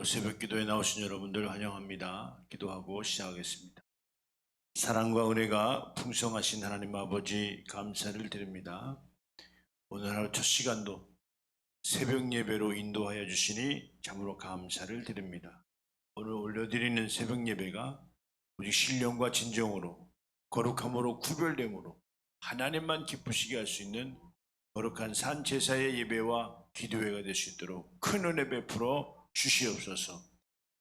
또 새벽 기도에 나오신 여러분들 환영합니다. 기도하고 시작하겠습니다. 사랑과 은혜가 풍성하신 하나님 아버지 감사를 드립니다. 오늘 하루 첫 시간도 새벽 예배로 인도하여 주시니 참으로 감사를 드립니다. 오늘 올려드리는 새벽 예배가 오직 신령과 진정으로 거룩함으로 구별됨으로 하나님만 기쁘시게 할 수 있는 거룩한 산 제사의 예배와 기도회가 될 수 있도록 큰 은혜 베풀어 주시옵소서.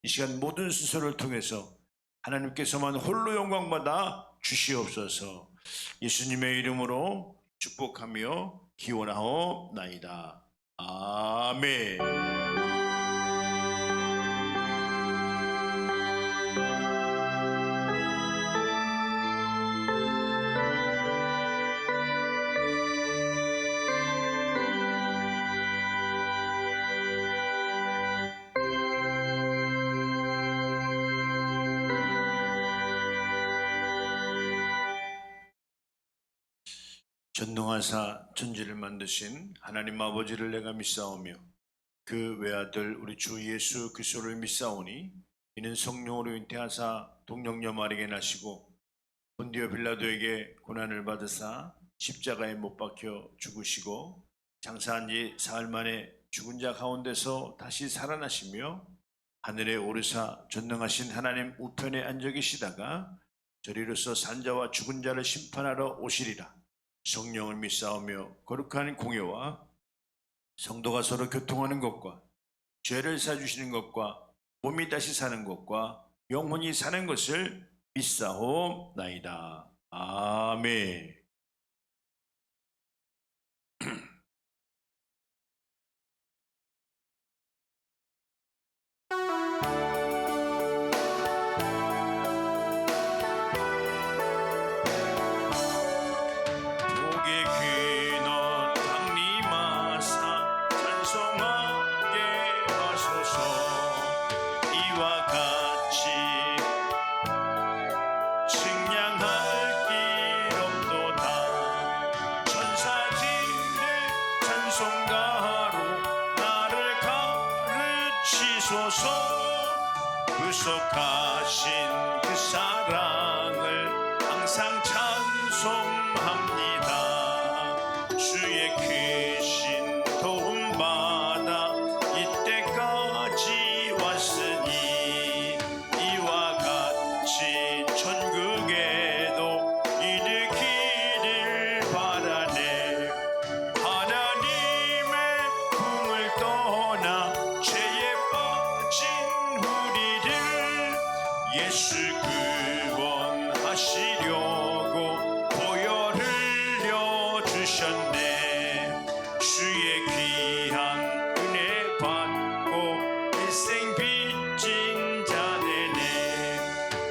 이 시간 모든 순서를 통해서 하나님께서만 홀로 영광받아 주시옵소서. 예수님의 이름으로 축복하며 기원하옵나이다. 아멘. 전능하사 천지를 만드신 하나님 아버지를 내가 믿사오며 그 외아들 우리 주 예수 그리스도를 믿사오니 이는 성령으로 잉태하사 동정녀 마리아에게 나시고 본디오 빌라도에게 고난을 받으사 십자가에 못 박혀 죽으시고 장사한 지 사흘 만에 죽은 자 가운데서 다시 살아나시며 하늘에 오르사 전능하신 하나님 우편에 앉아 계시다가 저리로서 산자와 죽은 자를 심판하러 오시리라. 성령을 믿사오며 거룩한 공예와 성도가 서로 교통하는 것과 죄를 사주시는 것과 몸이 다시 사는 것과 영혼이 사는 것을 믿사옵나이다. 아멘. 복의 귀는 강림하사 찬송하게 하소서. 이와 같이 측량할 길 없도다. 천사들의 찬송가로 나를 가르치소서. 구속하신 그 사랑을 항상 찬송합니다. 주의 크신 도움 받아 이때까지 왔으니 이와 같이 천국에도 이르기를 바라네. 하나님의 품을 떠나 죄에 빠진 우리를 예수 구원하시려고 보혈 흘려 주셨네. 주의 귀한 은혜 받고 일생 빚진 자 되네.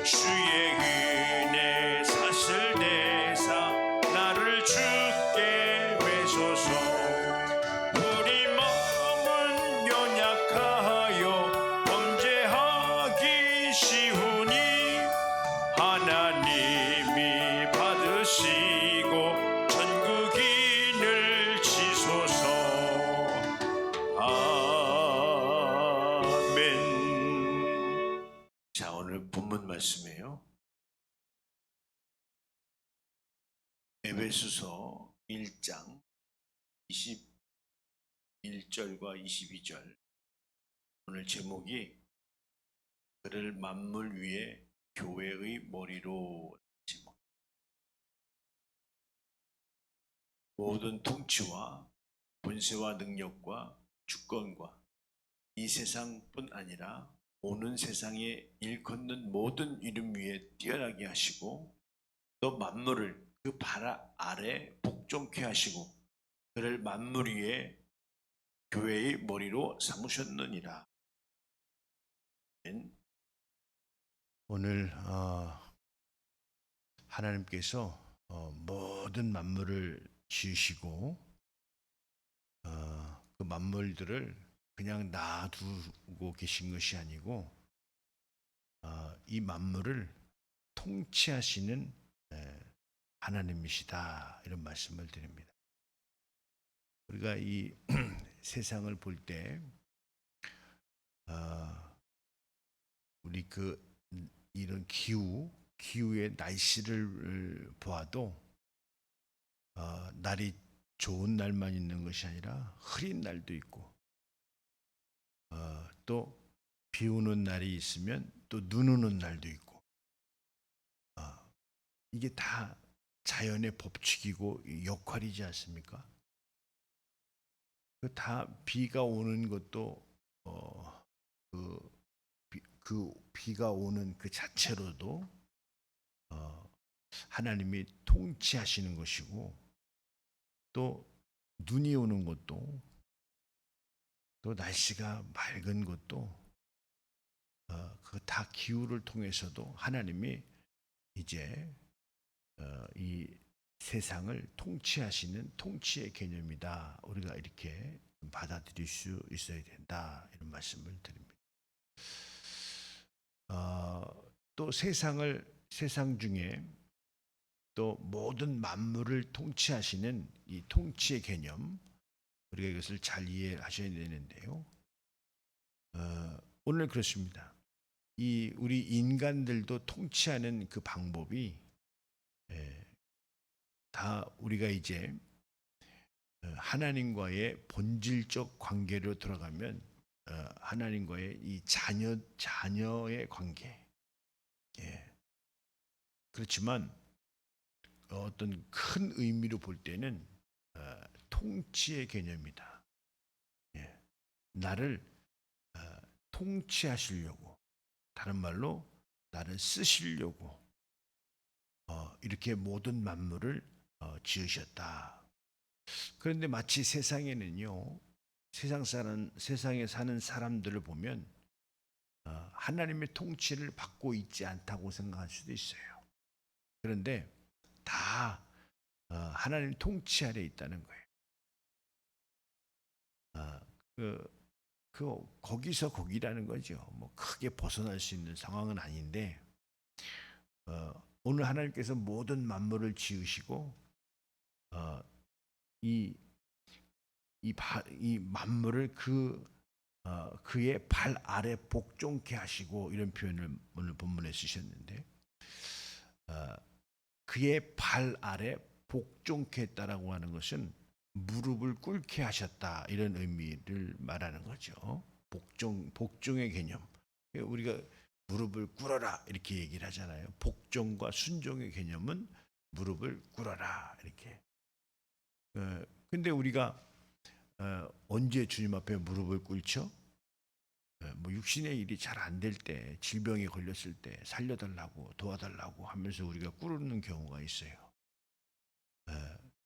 주의 은혜 사슬 내사 나를 주께 외소서. 우리 마음은 연약하여 범죄하기 쉬우니 하나님이 받으시고 천국인을 치소서. 아멘. 자, 오늘 본문 말씀이에요. 에베소서 1장 21절과 22절. 오늘 제목이 그를 만물 위에 교회의 머리로. 제목. 모든 통치와 권세와 능력과 주권과 이 세상뿐 아니라 오는 세상에 일컫는 모든 이름 위에 뛰어나게 하시고 또 만물을 그 발 아래 복종케 하시고 그를 만물 위에 교회의 머리로 삼으셨느니라. 오늘 하나님께서 모든 만물을 지으시고 그 만물들을 그냥 놔두고 계신 것이 아니고 이 만물을 통치하시는 하나님이시다, 이런 말씀을 드립니다. 우리가 이 세상을 볼 때 우리 이런 기후의 날씨를 보아도 날이 좋은 날만 있는 것이 아니라 흐린 날도 있고 또 비 오는 날이 있으면 또 눈 오는 날도 있고 이게 다 자연의 법칙이고 역할이지 않습니까? 다 비가 오는 것도 그, 그 비가 오는 그 자체로도 하나님이 통치하시는 것이고 또 눈이 오는 것도 또 날씨가 맑은 것도 그 다 기후를 통해서도 하나님이 이제 이 세상을 통치하시는 통치의 개념이다. 우리가 이렇게 받아들일 수 있어야 된다. 이런 말씀을 드립니다. 또 세상 중에 또 모든 만물을 통치하시는 이 통치의 개념 우리가 이것을 잘 이해하셔야 되는데요. 오늘 그렇습니다. 이 우리 인간들도 통치하는 그 방법이 다 우리가 이제 하나님과의 본질적 관계로 들어가면 하나님과의 이 자녀의 관계. 그렇지만 어떤 큰 의미로 볼 때는 통치의 개념이다. 나를 통치하시려고, 다른 말로 나를 쓰시려고 이렇게 모든 만물을 지으셨다. 그런데 마치 세상에는요, 세상에 사는 사람들을 보면 하나님의 통치를 받고 있지 않다고 생각할 수도 있어요. 그런데 다 하나님 통치 아래 있다는 거예요. 거기서 거기라는 거죠. 뭐 크게 벗어날 수 있는 상황은 아닌데 오늘 하나님께서 모든 만물을 지으시고 이 만물을 그의 발 아래 복종케 하시고 이런 표현을 오늘 본문에 쓰셨는데 그의 발 아래 복종케 했다라고 하는 것은 무릎을 꿇게 하셨다 이런 의미를 말하는 거죠. 복종의 개념. 우리가 무릎을 꿇어라 이렇게 얘기를 하잖아요. 복종과 순종의 개념은 무릎을 꿇어라 이렇게. 근데 우리가 언제 주님 앞에 무릎을 꿇죠? 뭐 육신의 일이 잘 안 될 때, 질병에 걸렸을 때 살려달라고 도와달라고 하면서 우리가 꿇는 경우가 있어요.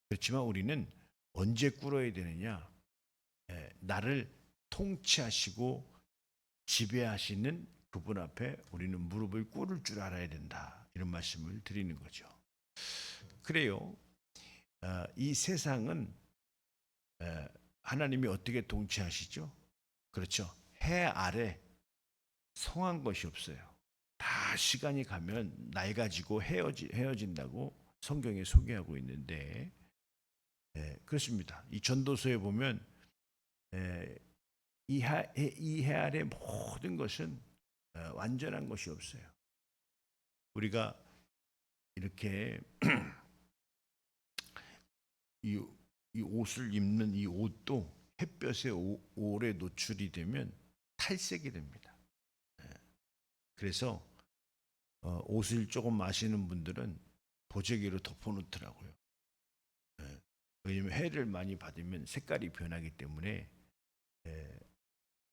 그렇지만 우리는 언제 꿇어야 되느냐? 나를 통치하시고 지배하시는 그분 앞에 우리는 무릎을 꿇을 줄 알아야 된다. 이런 말씀을 드리는 거죠. 그래요. 이 세상은 하나님이 어떻게 통치하시죠? 그렇죠. 해 아래 성한 것이 없어요. 다 시간이 가면 낡아지고 헤어진다고 성경에 소개하고 있는데 그렇습니다. 이 전도서에 보면 이 해 아래 모든 것은 완전한 것이 없어요. 우리가 이렇게 이 옷을 입는 이 옷도 햇볕에 오래 노출이 되면 탈색이 됩니다. 그래서 옷을 조금 마시는 분들은 보재기로 덮어놓더라고요. 왜냐하면 해를 많이 받으면 색깔이 변하기 때문에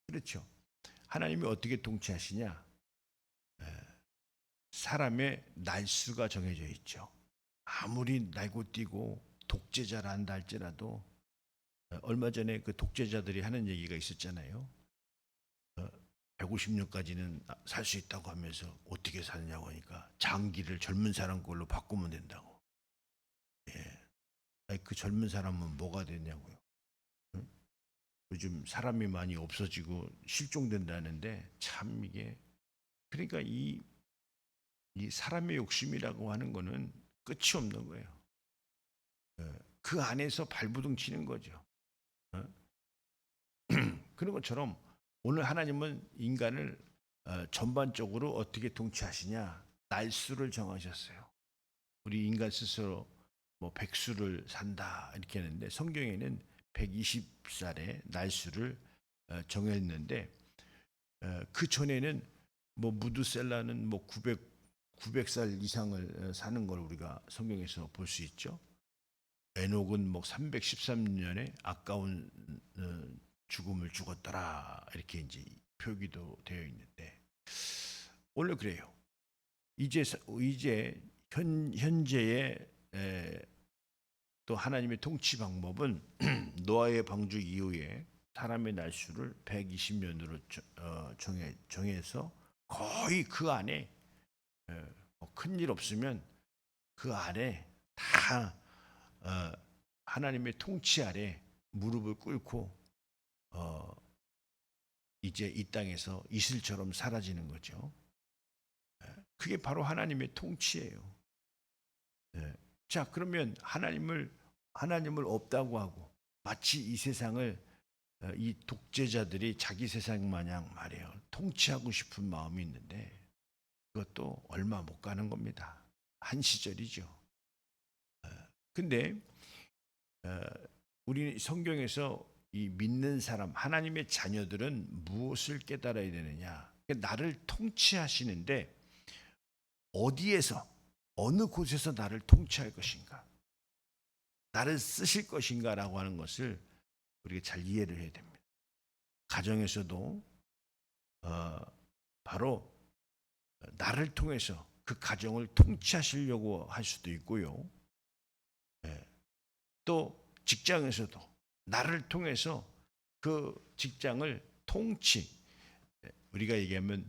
그렇죠. 하나님이 어떻게 통치하시냐? 사람의 날수가 정해져 있죠. 아무리 날고 뛰고 독재자라 한다 할지라도 얼마 전에 그 독재자들이 하는 얘기가 있었잖아요. 150년까지는 살 수 있다고 하면서 어떻게 사느냐고 하니까 장기를 젊은 사람 걸로 바꾸면 된다고. 아니, 그 젊은 사람은 뭐가 되냐고요. 응? 요즘 사람이 많이 없어지고 실종된다는데 참 이게 그러니까 이 사람의 욕심이라고 하는 거는 끝이 없는 거예요. 그 안에서 발부둥 치는 거죠. 그런 것처럼 오늘 하나님은 인간을 전반적으로 어떻게 통치하시냐? 날수를 정하셨어요. 우리 인간 스스로 뭐 백수를 산다 이렇게 하는데 성경에는 120살의 날수를 정했는데 그 전에는 뭐 무드셀라는 뭐 900살 이상을 사는 걸 우리가 성경에서 볼 수 있죠. 에녹은 뭐 313년에 아까운 죽음을 죽었더라 이렇게 이제 표기도 되어 있는데 원래 그래요. 이제 현재의 또 하나님의 통치 방법은 노아의 방주 이후에 사람의 날수를 120년으로 정해서 거의 그 안에 큰일 없으면 그 안에 다 하나님의 통치 아래 무릎을 꿇고 이제 이 땅에서 이슬처럼 사라지는 거죠. 그게 바로 하나님의 통치예요. 자, 그러면 하나님을 없다고 하고 마치 이 세상을 이 독재자들이 자기 세상 마냥 말이에요. 통치하고 싶은 마음이 있는데 그것도 얼마 못 가는 겁니다. 한 시절이죠. 근데 우리 성경에서 이 믿는 사람, 하나님의 자녀들은 무엇을 깨달아야 되느냐? 나를 통치하시는데 어디에서 어느 곳에서 나를 통치할 것인가? 나를 쓰실 것인가라고 하는 것을 우리가 잘 이해를 해야 됩니다. 가정에서도 바로 나를 통해서 그 가정을 통치하시려고 할 수도 있고요. 또 직장에서도 나를 통해서 그 직장을 우리가 얘기하면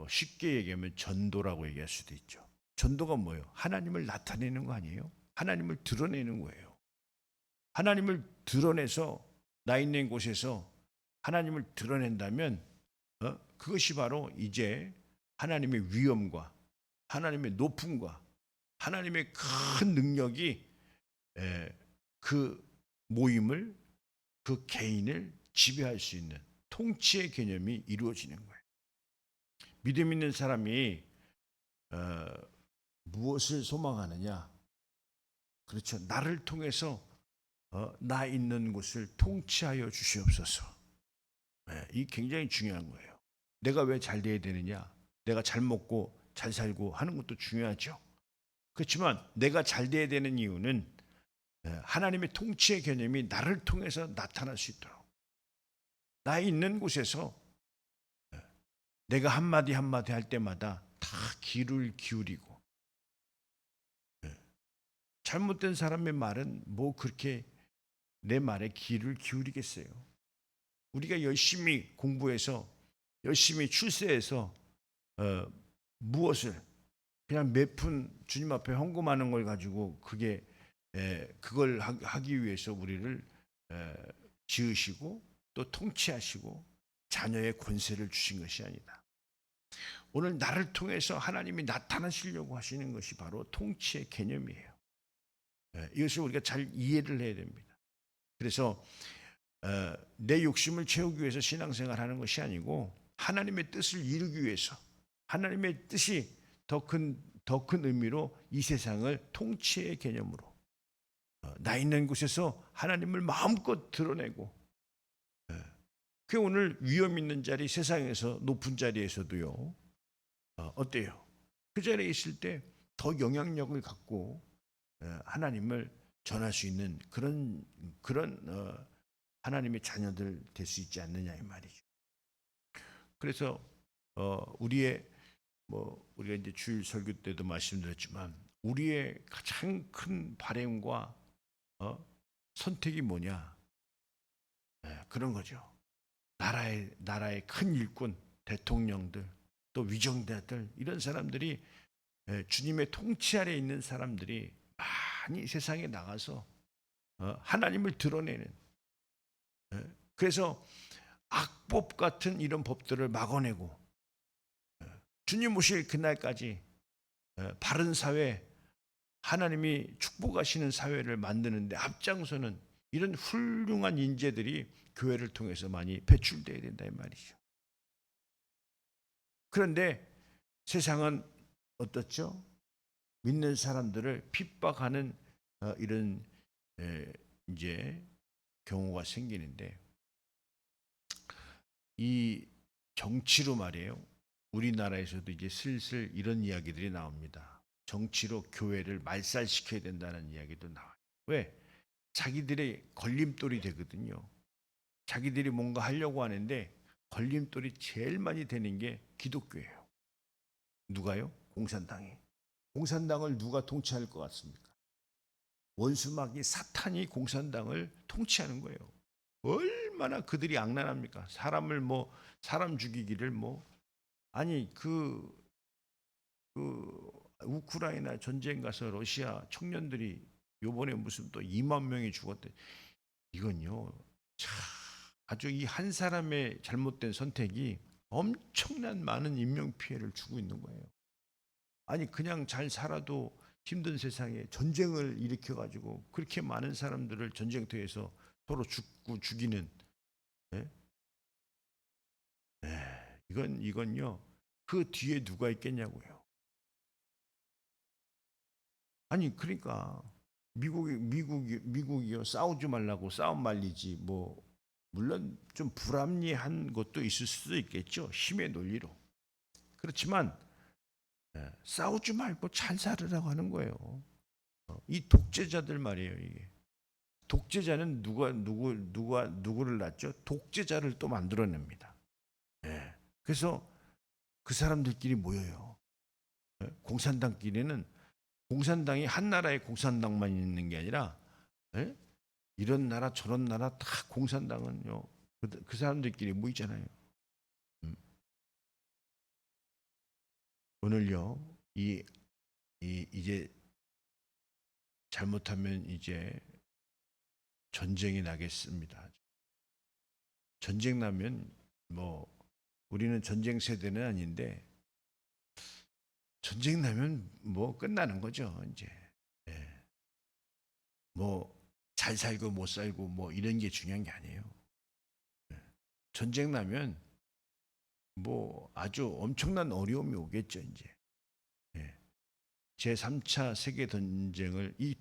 쉽게 얘기하면 전도라고 얘기할 수도 있죠. 전도가 뭐예요? 하나님을 나타내는 거 아니에요? 하나님을 드러내는 거예요. 하나님을 드러내서 나 있는 곳에서 하나님을 드러낸다면 그것이 바로 이제 하나님의 위엄과 하나님의 높음과 하나님의 큰 능력이 그 모임을 그 개인을 지배할 수 있는 통치의 개념이 이루어지는 거예요. 믿음 있는 사람이 무엇을 소망하느냐? 그렇죠. 나를 통해서 나 있는 곳을 통치하여 주시옵소서. 이 굉장히 중요한 거예요. 내가 왜 잘 돼야 되느냐? 내가 잘 먹고 잘 살고 하는 것도 중요하죠. 그렇지만 내가 잘 돼야 되는 이유는 하나님의 통치의 개념이 나를 통해서 나타날 수 있도록 나 있는 곳에서 내가 한마디 한마디 할 때마다 다 귀를 기울이고 잘못된 사람의 말은 뭐 그렇게 내 말에 귀를 기울이겠어요. 우리가 열심히 공부해서 열심히 출세해서 무엇을 그냥 몇 푼 주님 앞에 헌금하는 걸 가지고 그걸 하기 위해서 우리를 지으시고 또 통치하시고 자녀의 권세를 주신 것이 아니다. 오늘 나를 통해서 하나님이 나타나시려고 하시는 것이 바로 통치의 개념이에요. 이것을 우리가 잘 이해를 해야 됩니다. 그래서 내 욕심을 채우기 위해서 신앙생활하는 것이 아니고 하나님의 뜻을 이루기 위해서 하나님의 뜻이 더 큰 의미로 이 세상을 통치의 개념으로 나 있는 곳에서 하나님을 마음껏 드러내고 그 오늘 위험 있는 자리 세상에서 높은 자리에서도요 어때요? 그 자리에 있을 때 더 영향력을 갖고 하나님을 전할 수 있는 그런 하나님의 자녀들 될 수 있지 않느냐 이 말이죠. 그래서 우리가 이제 주일 설교 때도 말씀드렸지만 우리의 가장 큰 바램과 선택이 뭐냐? 그런 거죠. 나라의 큰 일꾼, 대통령들, 또 위정자들 이런 사람들이 주님의 통치 아래 있는 사람들이 많이 세상에 나가서 하나님을 드러내는 그래서 악법 같은 이런 법들을 막아내고 주님 오실 그날까지 바른 사회 하나님이 축복하시는 사회를 만드는데 앞장서는 이런 훌륭한 인재들이 교회를 통해서 많이 배출돼야 된다 이 말이죠. 그런데 세상은 어떻죠? 믿는 사람들을 핍박하는 이런 이제 경우가 생기는데, 이 정치로 말이에요. 우리나라에서도 이제 슬슬 이런 이야기들이 나옵니다. 정치로 교회를 말살시켜야 된다는 이야기도 나와요. 왜? 자기들의 걸림돌이 되거든요. 자기들이 뭔가 하려고 하는데 걸림돌이 제일 많이 되는 게 기독교예요. 누가요? 공산당이. 공산당을 누가 통치할 것 같습니까? 원수마귀 사탄이 공산당을 통치하는 거예요. 얼마나 그들이 악랄합니까? 사람을 사람 죽이기를 아니 우크라이나 전쟁 가서 러시아 청년들이 요번에 무슨 또 2만 명이 죽었대. 이건요, 참 아주 이 한 사람의 잘못된 선택이 엄청난 많은 인명 피해를 주고 있는 거예요. 아니 그냥 잘 살아도 힘든 세상에 전쟁을 일으켜 가지고 그렇게 많은 사람들을 전쟁터에서 서로 죽고 죽이는, 예? 이건요, 그 뒤에 누가 있겠냐고요. 아니 그러니까 미국이요, 싸우지 말라고 싸움 말리지. 물론 좀 불합리한 것도 있을 수도 있겠죠, 힘의 논리로. 그렇지만 싸우지 말고 잘 살으라고 하는 거예요. 이 독재자들 말이에요. 이게 독재자는 누구를 낳죠? 독재자를 또 만들어냅니다. 그래서 그 사람들끼리 모여요. 공산당끼리는, 공산당이 한 나라에 공산당만 있는 게 아니라 이런 나라 저런 나라 다 공산당은요, 그 사람들끼리 모이잖아요. 오늘요, 이제 잘못하면 이제 전쟁이 나겠습니다. 전쟁 나면 우리는 전쟁 세대는 아닌데 전쟁 나면 끝나는 거죠, 이제. 잘 살고 못 살고 이런 게 중요한 게 아니에요. 전쟁 나면 아주 엄청난 어려움이 오겠죠, 이제. 제3차 세계 전쟁을 이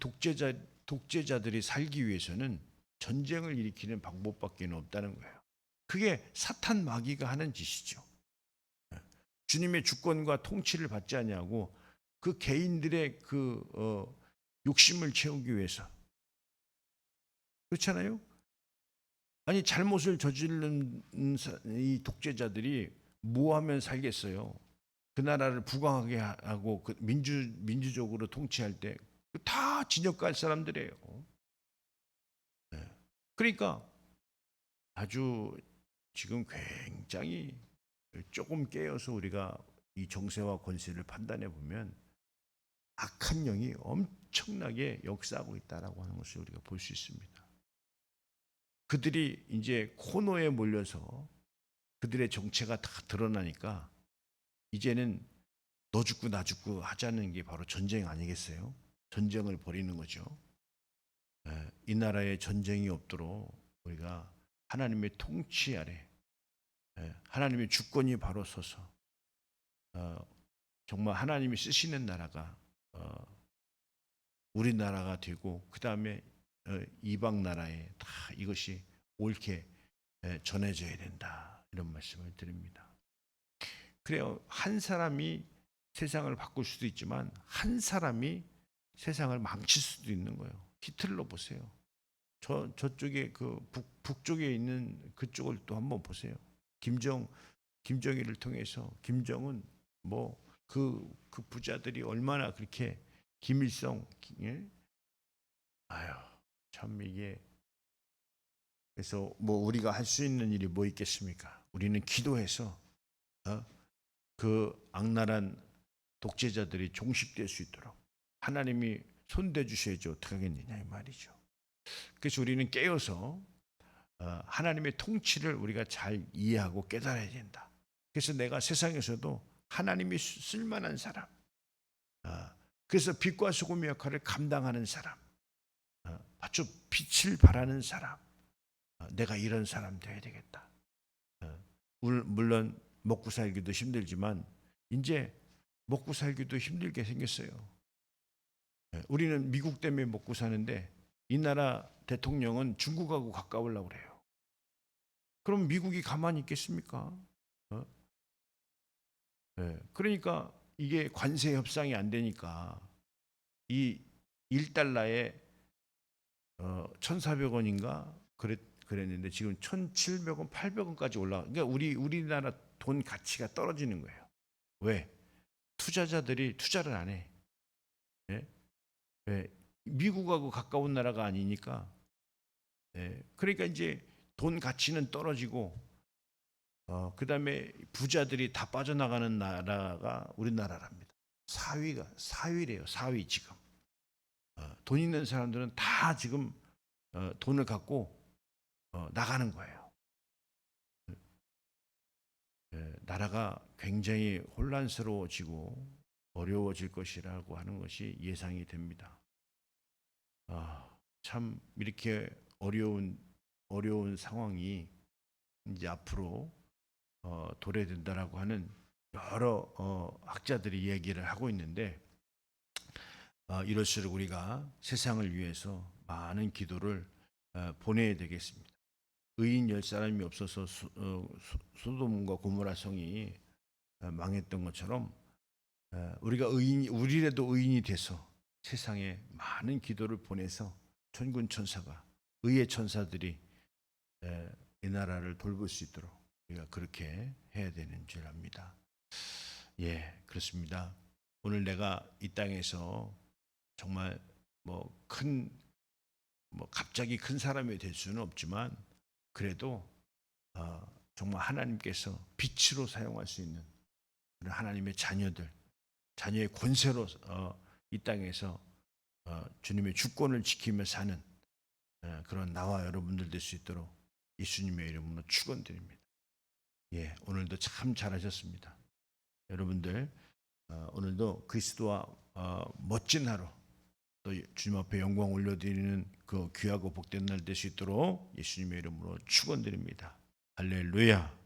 독재자들이 살기 위해서는 전쟁을 일으키는 방법밖에 없다는 거예요. 그게 사탄 마귀가 하는 짓이죠. 주님의 주권과 통치를 받지 않냐고 그 개인들의 욕심을 채우기 위해서. 그렇잖아요? 아니 잘못을 저지른 이 독재자들이 뭐 하면 살겠어요? 그 나라를 부강하게 하고 민주적으로 통치할 때 다 진역 갈 사람들이에요. 그러니까 아주 지금 굉장히 조금 깨어서 우리가 이 정세와 권세를 판단해 보면 악한 영이 엄청나게 역사하고 있다라고 하는 것을 우리가 볼 수 있습니다. 그들이 이제 코너에 몰려서 그들의 정체가 다 드러나니까 이제는 너 죽고 나 죽고 하자는 게 바로 전쟁 아니겠어요? 전쟁을 벌이는 거죠. 이 나라에 전쟁이 없도록 우리가 하나님의 통치 아래, 하나님의 주권이 바로 서서 정말 하나님이 쓰시는 나라가 우리나라가 되고, 그 다음에 이방 나라에 다 이것이 옳게 전해져야 된다, 이런 말씀을 드립니다. 그래요. 한 사람이 세상을 바꿀 수도 있지만 한 사람이 세상을 망칠 수도 있는 거예요. 히틀러 보세요. 저쪽에 북쪽에 있는 그쪽을 또 한번 보세요. 김정일을 통해서 김정은 그 부자들이 얼마나 그렇게 김일성, 참 이게. 그래서 우리가 할 수 있는 일이 뭐 있겠습니까? 우리는 기도해서 그 악랄한 독재자들이 종식될 수 있도록 하나님이 손대 주셔야지 어떻게 하겠느냐 이 말이죠. 그래서 우리는 깨어서 하나님의 통치를 우리가 잘 이해하고 깨달아야 된다. 그래서 내가 세상에서도 하나님이 쓸만한 사람, 그래서 빛과 소금의 역할을 감당하는 사람, 아주 빛을 발하는 사람, 내가 이런 사람 되어야 되겠다. 물론 먹고 살기도 힘들지만 이제 먹고 살기도 힘들게 생겼어요. 우리는 미국 때문에 먹고 사는데 이 나라 대통령은 중국하고 가까우려고 그래요. 그럼 미국이 가만히 있겠습니까? 그러니까 이게 관세 협상이 안 되니까 이 1달러에 1,400원인가 그랬는데 지금 1,700원, 800원까지 올라가. 그러니까 우리나라 돈 가치가 떨어지는 거예요. 왜? 투자자들이 투자를 안 해. 미국하고 가까운 나라가 아니니까. 그러니까 이제 돈 가치는 떨어지고 그다음에 부자들이 다 빠져나가는 나라가 우리나라랍니다. 4위래요. 4위 지금. 돈 있는 사람들은 다 지금 돈을 갖고 나가는 거예요. 나라가 굉장히 혼란스러워지고 어려워질 것이라고 하는 것이 예상이 됩니다. 참 이렇게 어려운 상황이 이제 앞으로 도래된다라고 하는 여러 학자들이 얘기를 하고 있는데 이럴수록 우리가 세상을 위해서 많은 기도를 보내야 되겠습니다. 의인 10사람이 없어서 소돔과 고모라 성이 망했던 것처럼 우리라도 의인이 돼서 세상에 많은 기도를 보내서 천군 천사가 의의 천사들이 이 나라를 돌볼 수 있도록 우리가 그렇게 해야 되는 줄 압니다. 예, 그렇습니다. 오늘 내가 이 땅에서 정말 갑자기 큰 사람이 될 수는 없지만 그래도 정말 하나님께서 빛으로 사용할 수 있는 그런 하나님의 자녀의 권세로 이 땅에서 주님의 주권을 지키며 사는 그런 나와 여러분들 될 수 있도록 예수님의 이름으로 축원드립니다. 예, 오늘도 참 잘하셨습니다. 여러분들 오늘도 그리스도와 멋진 하루 또 주님 앞에 영광 올려드리는 그 귀하고 복된 날 될 수 있도록 예수님의 이름으로 축원드립니다. 할렐루야.